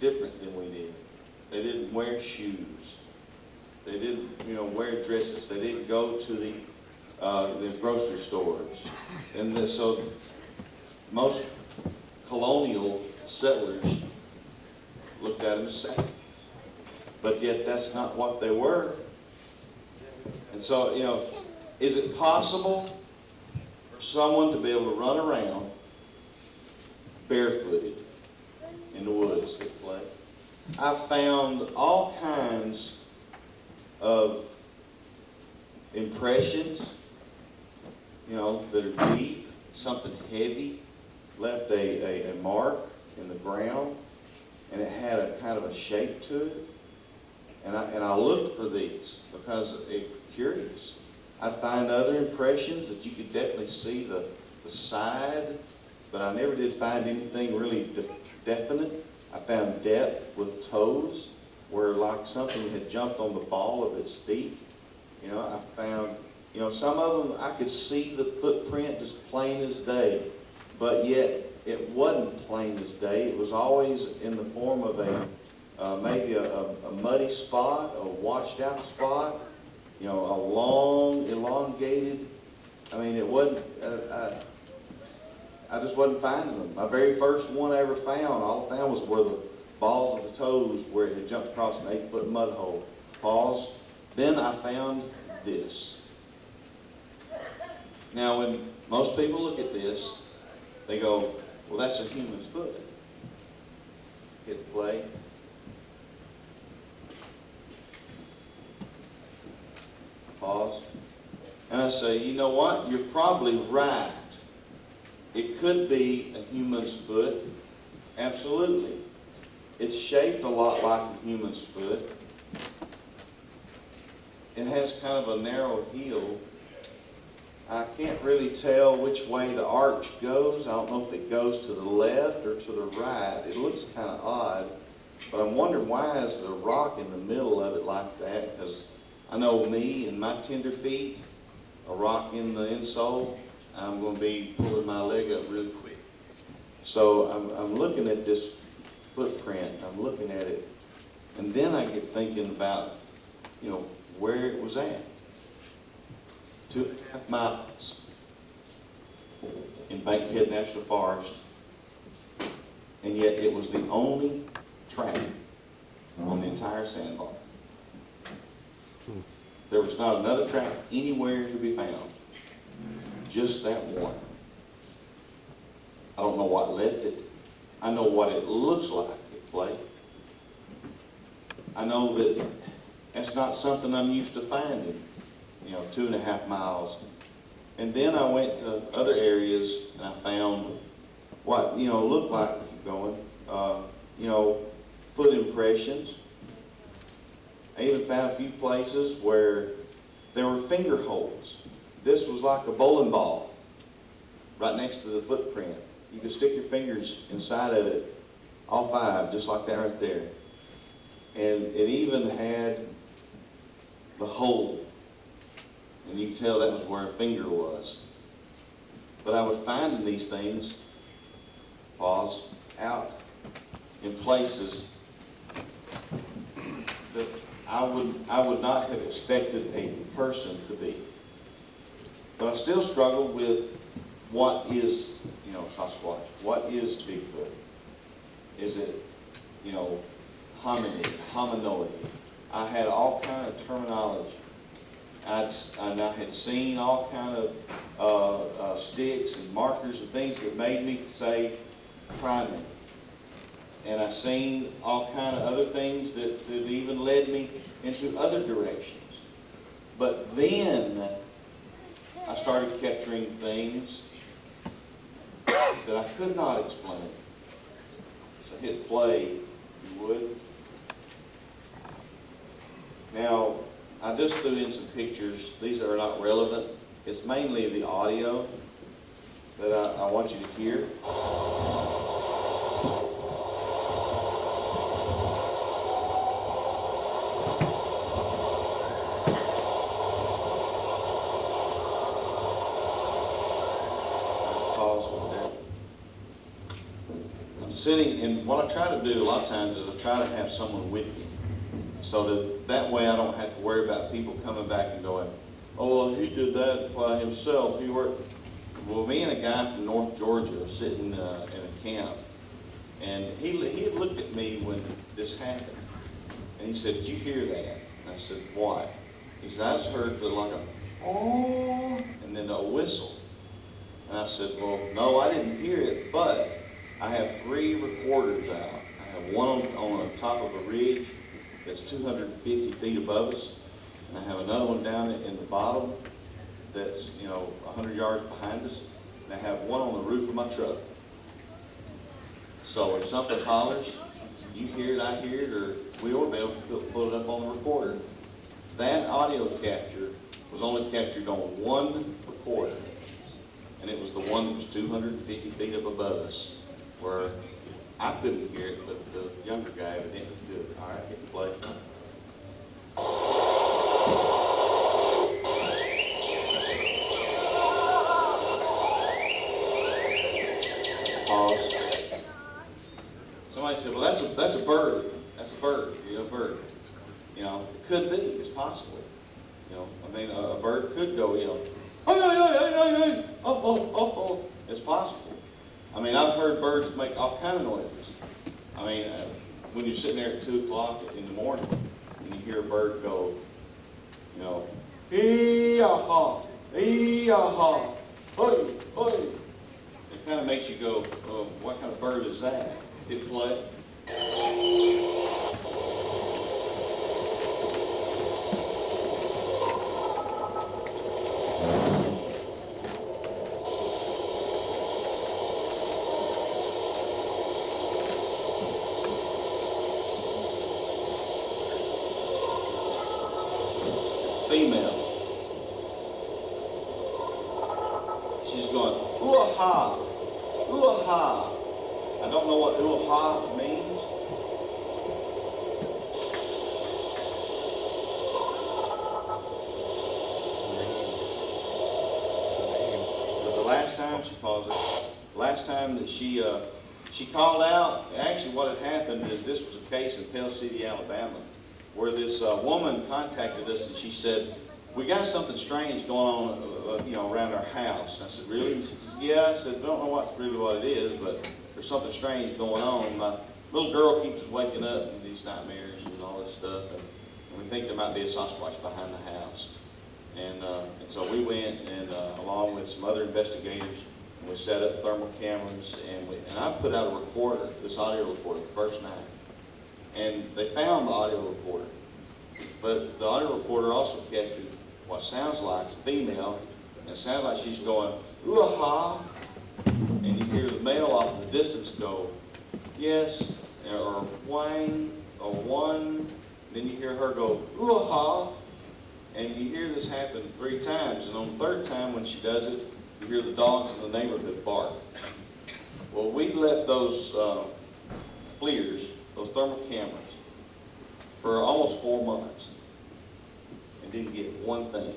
different than we did. They didn't wear shoes. They didn't, wear dresses. They didn't go to the grocery stores. And so most colonial settlers looked at them as savage. But yet that's not what they were. And so, is it possible for someone to be able to run around barefooted in the woods at play? I found all kinds of impressions, that are deep, something heavy, left a mark in the ground, and it had a kind of a shape to it. And I looked for these because it's curious. I'd find other impressions that you could definitely see the side, but I never did find anything really definite. I found depth with toes, where like something had jumped on the ball of its feet. I found, some of them I could see the footprint as plain as day, but yet it wasn't plain as day. It was always in the form of maybe a muddy spot, a washed out spot, a long, elongated. I mean, it wasn't, I just wasn't finding them. My very first one I ever found, all I found was where the balls of the toes, where it had jumped across an 8-foot mud hole. Pause. Then I found this. Now, when most people look at this, they go, well, that's a human's foot. Hit play. Pause. And I say, you know what? You're probably right. It could be a human's foot. Absolutely. It's shaped a lot like a human's foot. It has kind of a narrow heel. I can't really tell which way the arch goes. I don't know if it goes to the left or to the right. It looks kind of odd, but I'm wondering why is the rock in the middle of it like that? Because I know me and my tender feet, a rock in the insole, I'm going to be pulling my leg up really quick. So I'm looking at this footprint. I'm looking at it, and then I get thinking about, where it was at. 2.5 miles in Bankhead National Forest, and yet it was the only track on the entire sandbar. There was not another track anywhere to be found, just that one. I don't know what left it. I know what it looks like at play. I know that that's not something I'm used to finding, 2.5 miles. And then I went to other areas and I found what, looked like, keep going, foot impressions. I even found a few places where there were finger holes. This was like a bowling ball right next to the footprint. You could stick your fingers inside of it, all 5, just like that right there. And it even had the hole, and you could tell that was where a finger was. But I was finding these things, pause, out in places that I would not have expected a person to be. But I still struggle with what is, Sasquatch? What is Bigfoot? Is it, hominid, hominoid? I had all kind of terminology. And I had seen all kind of sticks and markers and things that made me say primate. And I seen all kind of other things that even led me into other directions. But then I started capturing things that I could not explain. So hit play, if you would. Now, I just threw in some pictures. These are not relevant. It's mainly the audio that I want you to hear. sitting, and what I try to do a lot of times is I try to have someone with me, so that way I don't have to worry about people coming back and going, oh, well, he did that by himself. He worked. Well, me and a guy from North Georgia are sitting in a camp, and he had looked at me when this happened, and he said, did you hear that? And I said, what? He said, I just heard like a, oh, and then a whistle. And I said, well, no, I didn't hear it, but I have 3 recorders out. I have one on the top of a ridge that's 250 feet above us, and I have another one down in the bottom that's, 100 yards behind us, and I have one on the roof of my truck. So if something hollers, you hear it, I hear it, or we ought to be able to put it up on the recorder. That audio capture was only captured on one recorder, and it was the one that was 250 feet up above us, where I couldn't hear it, but the younger guy evidently could. All right, hit the play. Pause. Somebody said, well, that's a bird. That's a bird. A bird. It could be. It's possible. A bird could go, hey, oh. It's possible. I've heard birds make all kind of noises. When you're sitting there at 2 o'clock in the morning and you hear a bird go, hee-yaw-haw, hee-yaw-haw, hoy, hoy. It kind of makes you go, oh, what kind of bird is that? Hit play. Female. She's going, ooh-ah-ha, ooh-ah-ha. I don't know what ooh-ah-ha means. But the last time she calls it, last time that she called out, actually what had happened is this was a case in Pell City, Alabama, where this woman contacted us and she said, we got something strange going on, around our house. And I said, really? She said, yeah. I said, I don't know what it is, but there's something strange going on. My little girl keeps waking up with these nightmares and all this stuff, and we think there might be a Sasquatch behind the house. And so we went, and along with some other investigators, and we set up thermal cameras, and I put out a recorder, this audio recorder, the first night. And they found the audio recorder. But the audio recorder also captured what sounds like a female, and it sounds like she's going, ooh-ha, and you hear the male off in the distance go, yes, or wang, or one, then you hear her go, ooh-ha, and you hear this happen 3 times, and on the 3rd time when she does it, you hear the dogs in the neighborhood bark. Well, we left those FLIRs, those thermal cameras, for almost 4 months and didn't get one thing,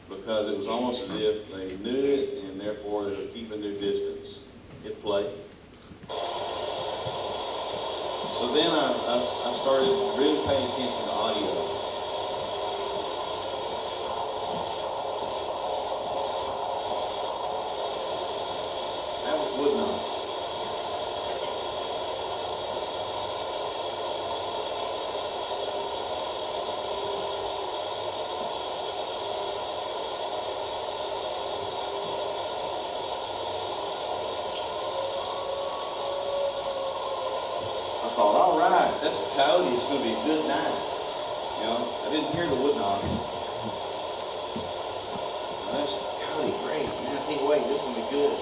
because it was almost as if they knew it and therefore they were keeping their distance. Hit play. So then I started really paying attention to audio. That was wood knocks. I thought, all right, that's a coyote. It's going to be a good night. I didn't hear the wood knocks. Well, that's a coyote, great. Man, I can't wait. This is going to be good.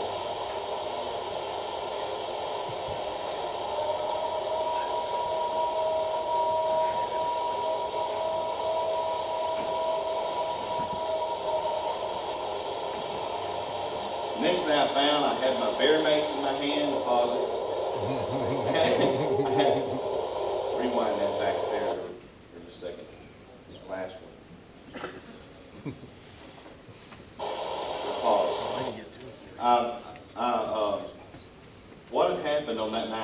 Next thing I found, I had my bear mace in my hand, deposit. Rewind that back there for just a second. This last one. Pause. What had happened on that night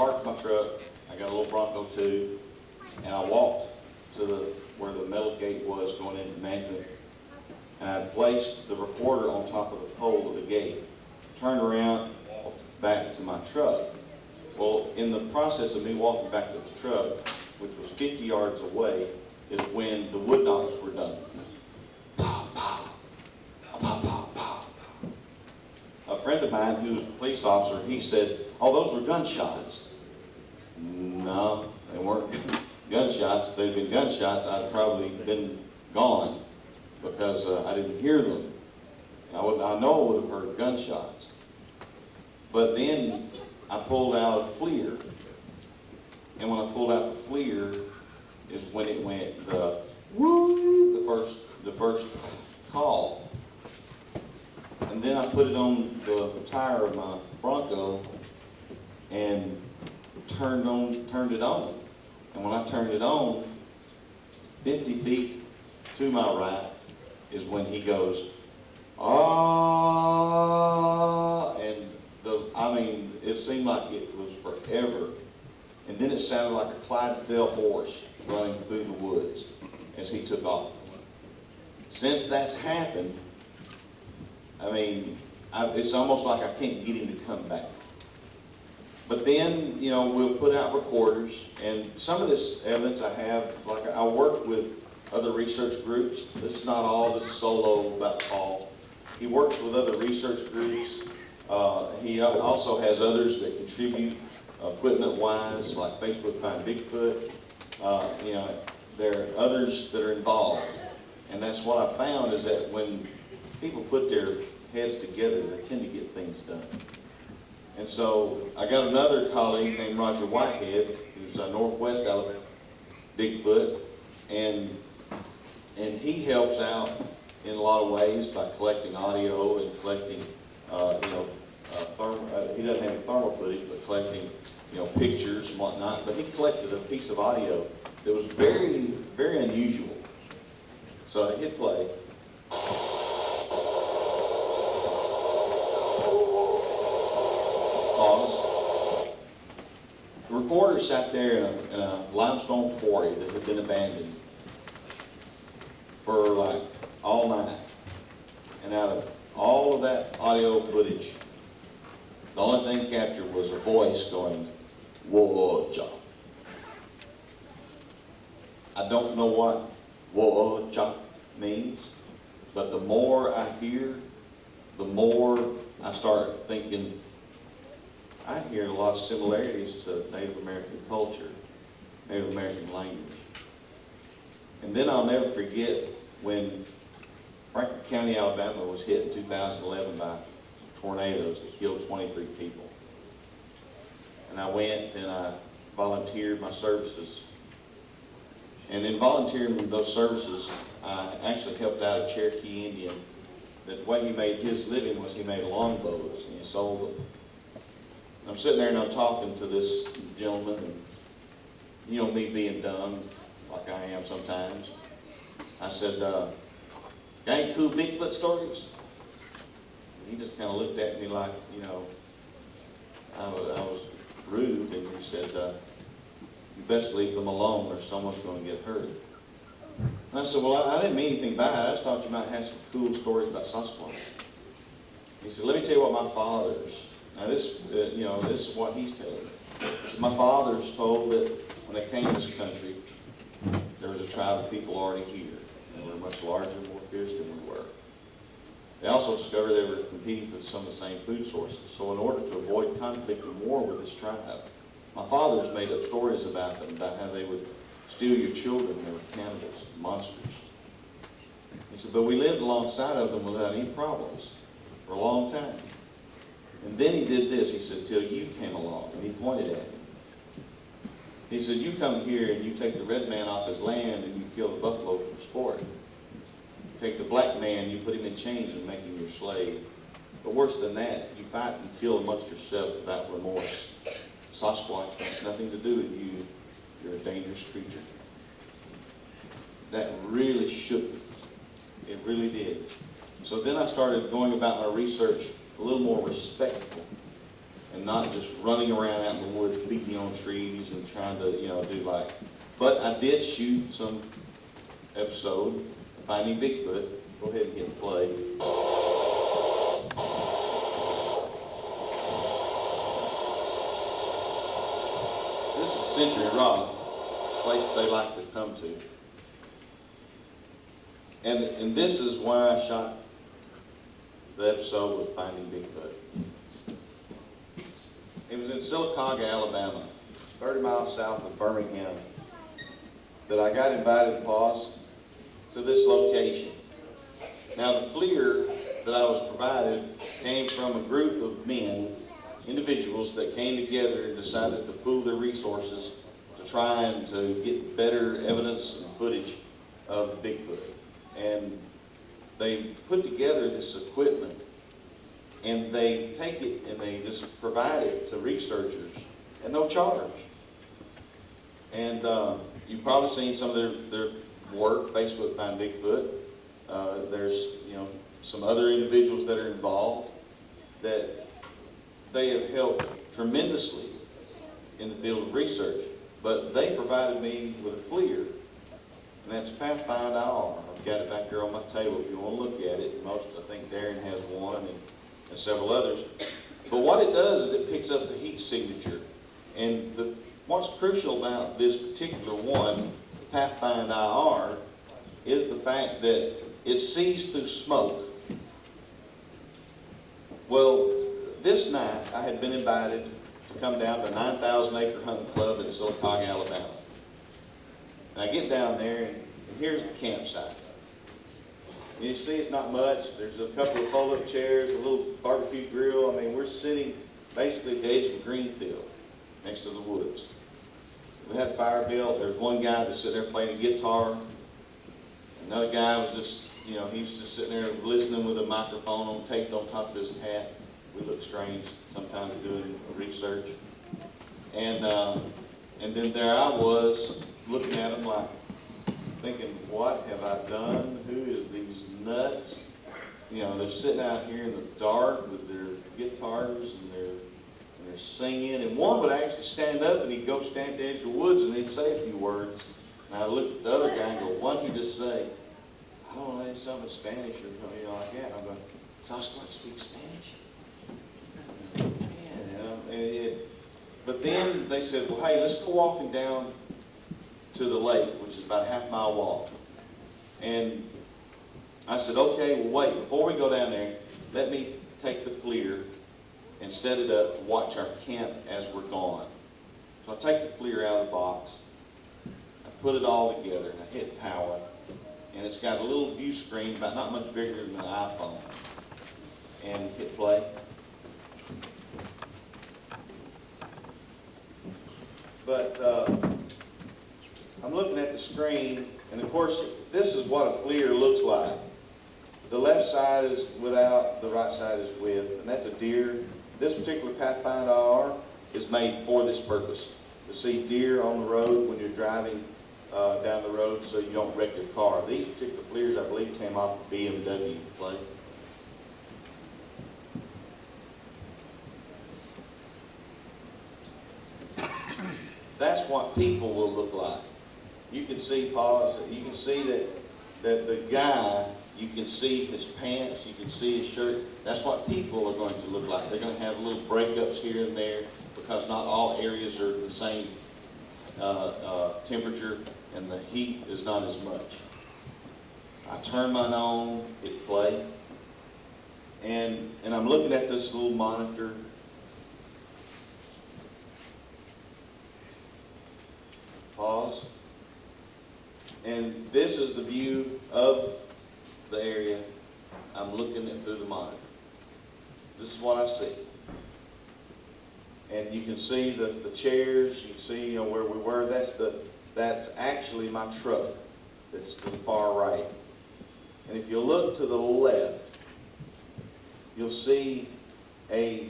parked my truck, I got a little Bronco too, and I walked to where the metal gate was going into management, and I placed the recorder on top of the pole of the gate, turned around, walked back to my truck. Well, in the process of me walking back to the truck, which was 50 yards away, is when the wood knocks were done. Pow, pow, pow, pow, pow. A friend of mine who was a police officer, he said, "Oh, those were gunshots." No, they weren't gunshots. If they'd been gunshots, I'd probably been gone because I didn't hear them. I know I would have heard gunshots. But then I pulled out a FLIR, and when I pulled out the FLIR is when it went the woo, the first call. And then I put it on the tire of my Bronco and turned it on. And when I turned it on, 50 feet to my right is when he goes, "Ah," and it seemed like it was forever. And then it sounded like a Clydesdale horse running through the woods as he took off. Since that's happened, it's almost like I can't get him to come back. But then, we'll put out recorders, and some of this evidence I have, like I work with other research groups. This is not all just solo about Paul. He works with other research groups. He also has others that contribute equipment-wise, like Facebook Find Bigfoot. There are others that are involved. And that's what I found is that when people put their heads together, they tend to get things done. And so I got another colleague named Roger Whitehead, who's Northwest Alabama Bigfoot, and he helps out in a lot of ways by collecting audio and collecting, he doesn't have thermal footage, but collecting, pictures and whatnot. But he collected a piece of audio that was very, very unusual. So I hit play. Pause. The recorder sat there in a limestone quarry that had been abandoned for like all night. And out of all of that audio footage, the only thing captured was a voice going, "Whoa, chop." I don't know what "whoa, chop" means, but the more I hear, the more I start thinking, I hear a lot of similarities to Native American culture, Native American language. And then I'll never forget when Franklin County, Alabama was hit in 2011 by tornadoes that killed 23 people. And I went and I volunteered my services. And in volunteering those services, I actually helped out a Cherokee Indian that the way he made his living was he made longbows and he sold them. I'm sitting there and I'm talking to this gentleman, and me being dumb like I am sometimes, I said, "Got any cool Bigfoot stories?" And he just kind of looked at me like, I was rude, and he said, "You best leave them alone or someone's going to get hurt." And I said, "Well, I didn't mean anything by it. I just thought you might have some cool stories about Sasquatch." He said, "Let me tell you what my father's." Now this is what he's telling me. He said, "My father's told that when they came to this country, there was a tribe of people already here. They were much larger and more fierce than we were. They also discovered they were competing for some of the same food sources. So in order to avoid conflict and war with this tribe, my father's made up stories about them, about how they would steal your children. They were cannibals, monsters." He said, "But we lived alongside of them without any problems for a long time. And then he did this." He said, "Till you came along," and he pointed at me. He said, "You come here and you take the red man off his land and you kill the buffalo for sport. You take the black man, you put him in chains and make him your slave. But worse than that, you fight and kill amongst yourself without remorse. Sasquatch has nothing to do with you. You're a dangerous creature." That really shook me. It really did. So then I started going about my research a little more respectful and and not just running around out in the woods beating on trees and trying to, do like. But I did shoot some episode, Finding Bigfoot. Go ahead and hit play. This is Century Rock, a place they like to come to. And this is where I shot the episode with Finding Bigfoot. It was in Sylacauga, Alabama, 30 miles south of Birmingham, that I got invited, to this location. Now, the FLIR that I was provided came from a group of men, individuals that came together and decided to pool their resources to try and to get better evidence and footage of Bigfoot. And they put together this equipment, and they take it and they just provide it to researchers at no charge. And you've probably seen some of their work, Facebook Find Bigfoot. There's some other individuals that are involved that they have helped tremendously in the field of research. But they provided me with a FLIR, and that's Pathfinder IR. I've got it back there on my table if you want to look at it. I think Darren has one and several others. But what it does is it picks up the heat signature. And what's crucial about this particular one, Pathfinder IR, is the fact that it sees through smoke. Well, this night I had been invited to come down to a 9,000 acre hunting club in Sylacauga, Alabama. And I get down there, and here's the campsite. And you see it's not much. There's a couple of fold-up chairs, a little barbecue grill. I mean, we're sitting basically at the edge of a green field next to the woods. We had a fire built. There's one guy that's sitting there playing a guitar. Another guy was just, he was just sitting there listening with a microphone on taped on top of his hat. We look strange sometimes doing research. And then there I was looking at him like, thinking, what have I done? Who is these nuts? They're sitting out here in the dark with their guitars and they're singing. And one would actually stand up and he'd go stand at the edge of the woods and he'd say a few words. And I looked at the other guy and go, what did he just say? I don't know, it's something in Spanish or something like that. And I'm going, Sasquatch speaks Spanish? But then they said, well, hey, let's go walking down to the lake, which is about a half-mile walk. And I said, okay, well, wait, before we go down there, let me take the FLIR and set it up to watch our camp as we're gone. So I take the FLIR out of the box, I put it all together, and I hit power, and it's got a little view screen about not much bigger than an iPhone, and hit play. But I'm looking at the screen, and of course, this is what a FLIR looks like. The left side is without, the right side is with, and that's a deer. This particular Pathfinder R is made for this purpose, to see deer on the road when you're driving down the road so you don't wreck your car. These particular FLIRs, I believe, came off of BMW plate. That's what people will look like. You can see, you can see that the guy, you can see his pants, you can see his shirt. That's what people are going to look like. They're going to have little breakups here and there because not all areas are the same temperature and the heat is not as much. I turn mine on, hit play, and I'm looking at this little monitor. Pause. And this is the view of the area I'm looking at through the monitor. This is what I see. And you can see the chairs, you can see where we were. That's actually my truck that's to the far right. And if you look to the left, you'll see a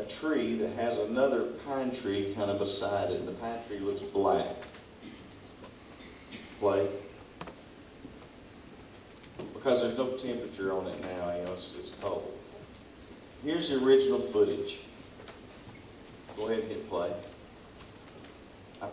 tree that has another pine tree kind of beside it, and the pine tree looks black. Play. Because there's no temperature on it now, it's cold. Here's the original footage. Go ahead and hit play.